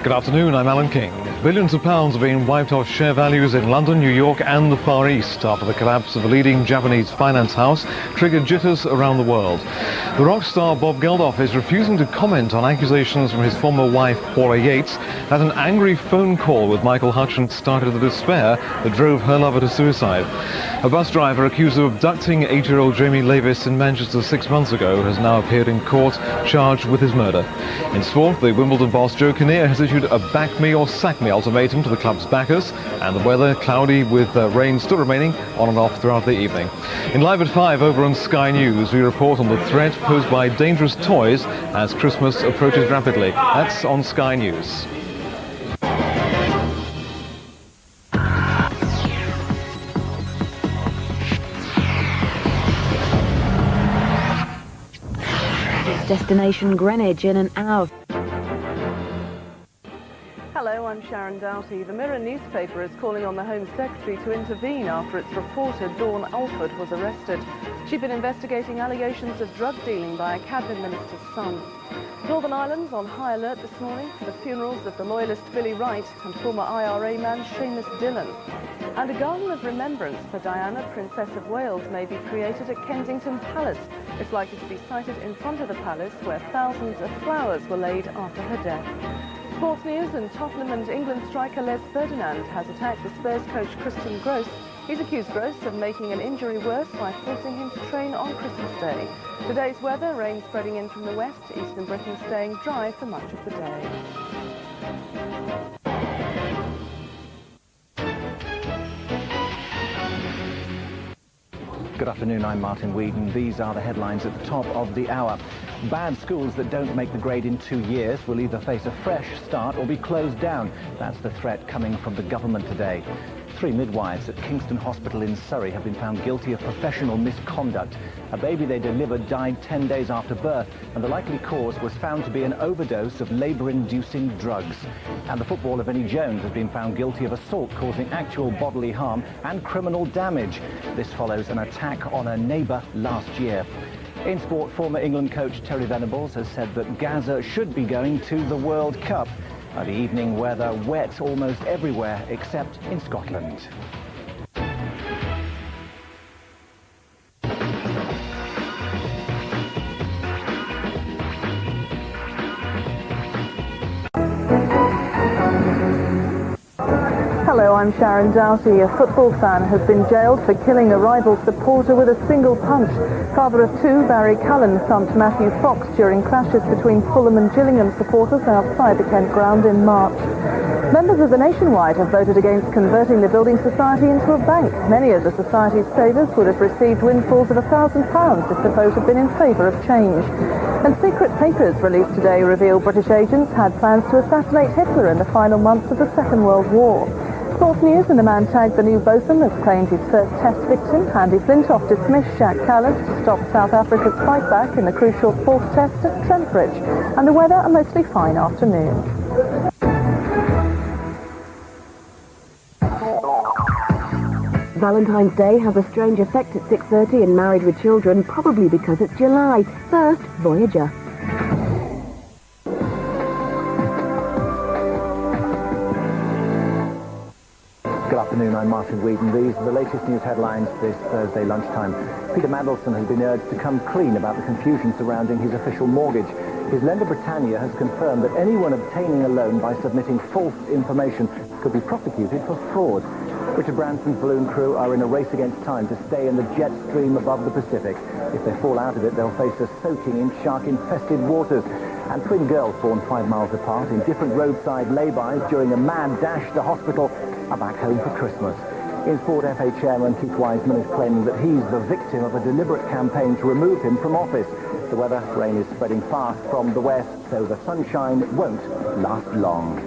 Good afternoon, I'm Alan King. Billions of pounds are being wiped off share values in London, New York and the Far East after the collapse of a leading Japanese finance house triggered jitters around the world. The rock star Bob Geldof is refusing to comment on accusations from his former wife, Paula Yates, that an angry phone call with Michael Hutchence started the despair that drove her lover to suicide. A bus driver accused of abducting 8-year-old Jamie Lavis in Manchester 6 months ago has now appeared in court, charged with his murder. In sport, the Wimbledon boss Joe Kinnear has issued a back me or sack me ultimatum to the club's backers, and the weather cloudy with rain still remaining on and off throughout the evening. In Live at 5 over on Sky News, we report on the threat posed by dangerous toys as Christmas approaches rapidly. That's on Sky News. Destination Greenwich in an hour. Hello, I'm Sharon Doughty. The Mirror newspaper is calling on the Home Secretary to intervene after its reporter Dawn Alford was arrested. She'd been investigating allegations of drug dealing by a cabinet minister's son. Northern Ireland's on high alert this morning for the funerals of the loyalist Billy Wright and former IRA man Seamus Dillon. And a garden of remembrance for Diana, Princess of Wales, may be created at Kensington Palace. It's likely to be sited in front of the palace, where thousands of flowers were laid after her death. Sports news, and Tottenham and England striker Les Ferdinand has attacked the Spurs coach Christian Gross. He's accused Gross of making an injury worse by forcing him to train on Christmas Day. Today's weather: rain spreading in from the west, eastern Britain staying dry for much of the day. Good afternoon, I'm Martin Whedon. These are the headlines at the top of the hour. Bad schools that don't make the grade in 2 years will either face a fresh start or be closed down. That's the threat coming from the government today. 3 midwives at Kingston Hospital in Surrey have been found guilty of professional misconduct. A baby they delivered died 10 days after birth, and the likely cause was found to be an overdose of labour-inducing drugs. And the footballer Vinnie Jones has been found guilty of assault causing actual bodily harm and criminal damage. This follows an attack on a neighbour last year. In sport, former England coach Terry Venables has said that Gaza should be going to the World Cup. The evening weather wet almost everywhere except in Scotland. Hello, I'm Sharon Doughty. A football fan has been jailed for killing a rival supporter with a single punch. Father of 2, Barry Cullen, thumped Matthew Fox during clashes between Fulham and Gillingham supporters outside the Kent ground in March. Members of the Nationwide have voted against converting the building society into a bank. Many of the society's savers would have received windfalls of £1,000 if the vote had been in favour of change. And secret papers released today reveal British agents had plans to assassinate Hitler in the final months of the Second World War. Sports news, and a man tagged the new bosun has claimed his first test victim. Andy Flintoff dismissed Jack Callis to stop South Africa's fight back in the crucial 4th test at Trent Bridge. And the weather, a mostly fine afternoon. Valentine's Day has a strange effect at 6:30 in Married with Children, probably because it's July. First, Voyager. Good afternoon, I'm Martin Whedon. These are the latest news headlines this Thursday lunchtime. Peter Mandelson has been urged to come clean about the confusion surrounding his official mortgage. His lender Britannia has confirmed that anyone obtaining a loan by submitting false information could be prosecuted for fraud. Richard Branson's balloon crew are in a race against time to stay in the jet stream above the Pacific. If they fall out of it, they'll face a soaking in shark-infested waters. And twin girls born 5 miles apart in different roadside lay-bys during a mad dash to hospital are back home for Christmas. In sport, FA Chairman Keith Wiseman is claiming that he's the victim of a deliberate campaign to remove him from office. The weather: rain is spreading fast from the west, so the sunshine won't last long.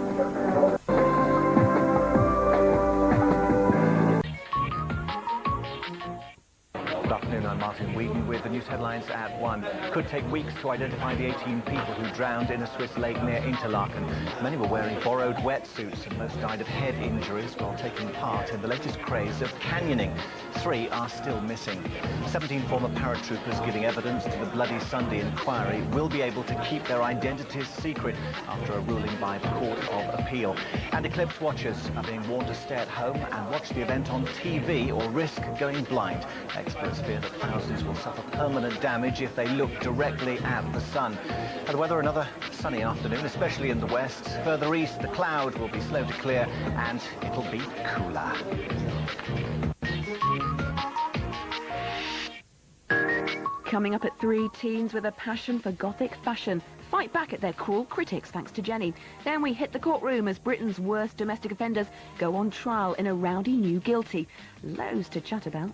Good afternoon, I'm Martin Whedon. Whedon with the news headlines at 1. Could take weeks to identify the 18 people who drowned in a Swiss lake near Interlaken. Many were wearing borrowed wetsuits and most died of head injuries while taking part in the latest craze of canyoning. 3 are still missing. 17 former paratroopers giving evidence to the Bloody Sunday inquiry will be able to keep their identities secret after a ruling by the Court of Appeal. And eclipse watchers are being warned to stay at home and watch the event on TV or risk going blind. Experts fear that thousands will suffer permanent damage if they look directly at the sun. And weather, another sunny afternoon, especially in the west. Further east, the cloud will be slow to clear and it'll be cooler. Coming up at 3, teens with a passion for gothic fashion fight back at their cruel critics, thanks to Jenny. Then we hit the courtroom as Britain's worst domestic offenders go on trial in a rowdy new guilty. Loads to chat about.